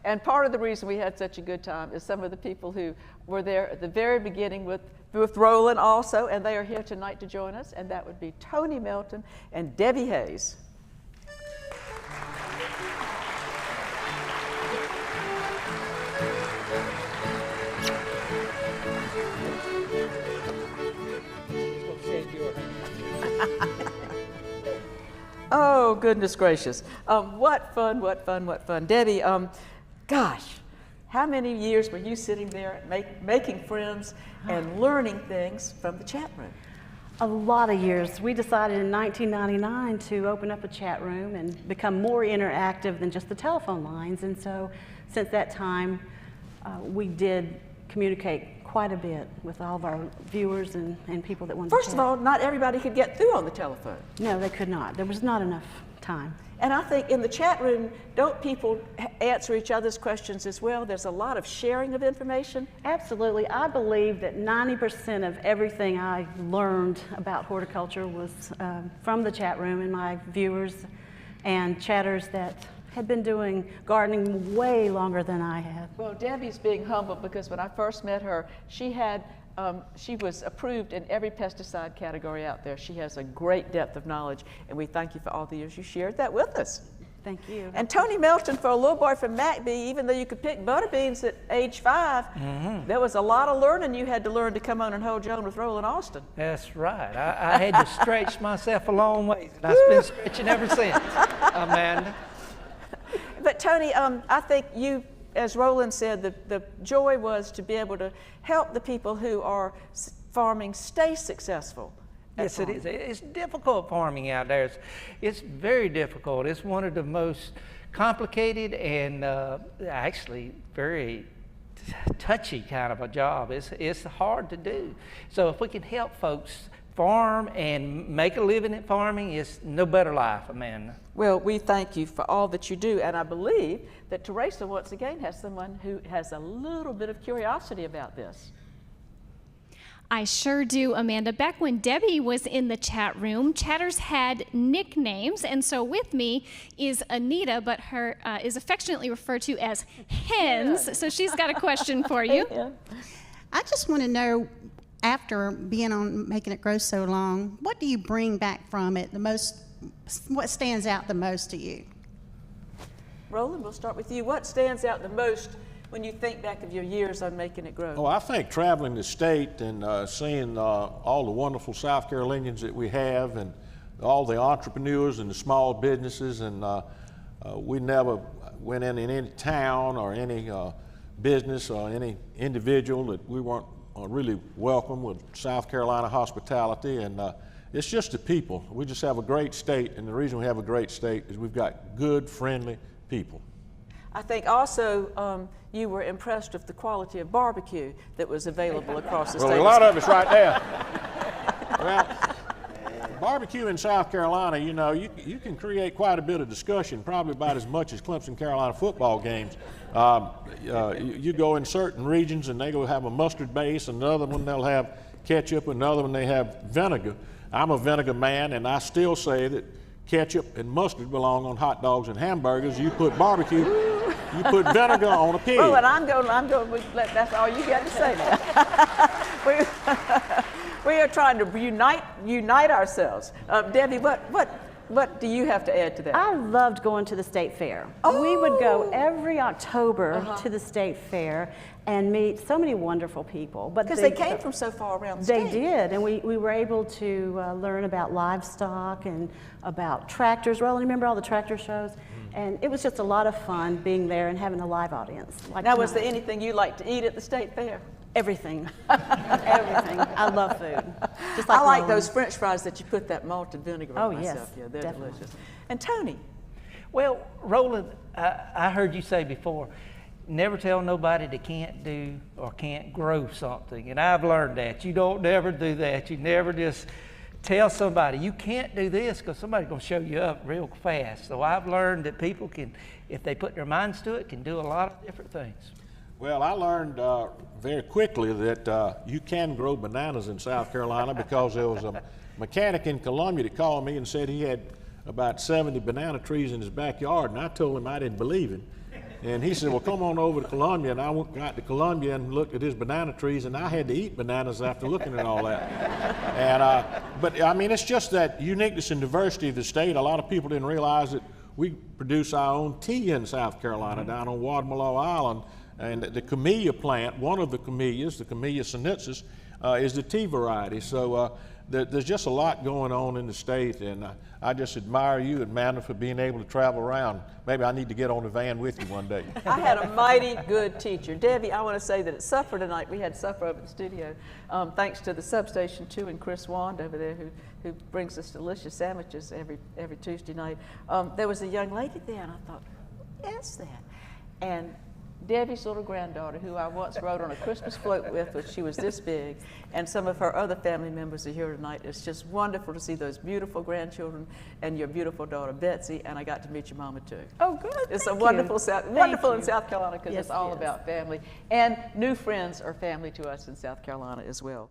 And part of the reason we had such a good time is some of the people who were there at the very beginning with Rowland also, and they are here tonight to join us, and that would be Tony Melton and Debbie Hayes. Oh, goodness gracious. What fun, what fun, what fun. Debbie, gosh, how many years were you sitting there making friends and learning things from the chat room? A lot of years. We decided in 1999 to open up a chat room and become more interactive than just the telephone lines. And so since that time, we did communicate quite a bit with all of our viewers and people that wanted to chat. First of all, not everybody could get through on the telephone. No, they could not. There was not enough time. And I think in the chat room, don't people answer each other's questions as well? There's a lot of sharing of information. Absolutely. I believe that 90% of everything I learned about horticulture was from the chat room and my viewers and chatters that had been doing gardening way longer than I had. Well, Debbie's being humble because when I first met her, she was approved in every pesticide category out there. She has a great depth of knowledge, and we thank you for all the years you shared that with us. Thank you. And Tony Melton, for a little boy from McBee, even though you could pick butter beans at age 5, there was a lot of learning you had to learn to come on and hold your own with Rowland Alston. That's right. I had to stretch myself a long ways, and I've been stretching ever since, Amanda. But Tony, I think you, as Rowland said, the joy was to be able to help the people who are farming stay successul. Yes, it is. It's difficult farming out there. It's very difficult. It's one of the most complicated and actually very touchy kind of a job. It's hard to do. So if we can help folks farm and make a living at farming, it's no better life, Amanda. Well, we thank you for all that you do, and I believe that Teresa once again has someone who has a little bit of curiosity about this. I sure do, Amanda. Back when Debbie was in the chat room, chatters had nicknames, and so with me is Anita, but her is affectionately referred to as Hens, so she's got a question for you. I just want to know, after being on Making It Grow so long, what do you bring back from it the most? What stands out the most to you? Rowland, we'll start with you. What stands out the most when you think back of your years on Making It Grow? Oh, I think traveling the state and seeing all the wonderful South Carolinians that we have and all the entrepreneurs and the small businesses, and we never went in any town or any business or any individual that we weren't really welcome with South Carolina hospitality, and it's just the people. We just have a great state, and the reason we have a great state is we've got good, friendly people. I think also you were impressed with the quality of barbecue that was available across the state. Well, a lot of it's right there. Well, barbecue in South Carolina, you know, you can create quite a bit of discussion, probably about as much as Clemson Carolina football games. You go in certain regions and they go have a mustard base, another one they'll have ketchup, another one they have vinegar. I'm a vinegar man, and I still say that ketchup and mustard belong on hot dogs and hamburgers. You put barbecue, you put vinegar on a pig. Well, and I'm going, that's all you got to say now. We are trying to unite ourselves. Debbie, what do you have to add to that? I loved going to the state fair. Oh. We would go every October to the state fair and meet so many wonderful people. Because they came from so far around the state. They did, and we were able to learn about livestock and about tractors. Rowland, remember all the tractor shows? And it was just a lot of fun being there and having a live audience. Like now, was there anything you liked to eat at the state fair? Everything. Everything. I love food. Just like I like those French fries that you put that malted vinegar on myself. Yes, Yeah, they're definitely. delicious. And Tony? Well, Rowland, I heard you say before, never tell nobody they can't do or can't grow something. And I've learned that. You don't never do that. You never just tell somebody you can't do this because somebody's going to show you up real fast. So I've learned that people can, if they put their minds to it, can do a lot of different things. Well, I learned very quickly that you can grow bananas in South Carolina because there was a mechanic in Columbia that called me and said he had about 70 banana trees in his backyard, and I told him I didn't believe him. And he said, well, come on over to Columbia. And I got to Columbia and looked at his banana trees, and I had to eat bananas after looking at all that. And, but I mean, it's just that uniqueness and diversity of the state. A lot of people didn't realize that we produce our own tea in South Carolina, down on Wadmalaw Island. And the camellia plant, one of the camellias, the Camellia sinensis, is the tea variety. So there's just a lot going on in the state, and I just admire you, Amanda, for being able to travel around. Maybe I need to get on the van with you one day. I had a mighty good teacher. Debbie, I want to say that at supper tonight, we had supper over at the studio, thanks to the Substation 2 and Chris Wand over there, who brings us delicious sandwiches every Tuesday night. There was a young lady there, and I thought, who is that? And Debbie's little granddaughter, who I once rode on a Christmas float with, when she was this big, and some of her other family members are here tonight. It's just wonderful to see those beautiful grandchildren and your beautiful daughter Betsy, and I got to meet your mama too. Oh, good. It's Thank a wonderful, you. wonderful in you. South Carolina because Yes, it's all it is. about family, and new friends are family to us in South Carolina as well.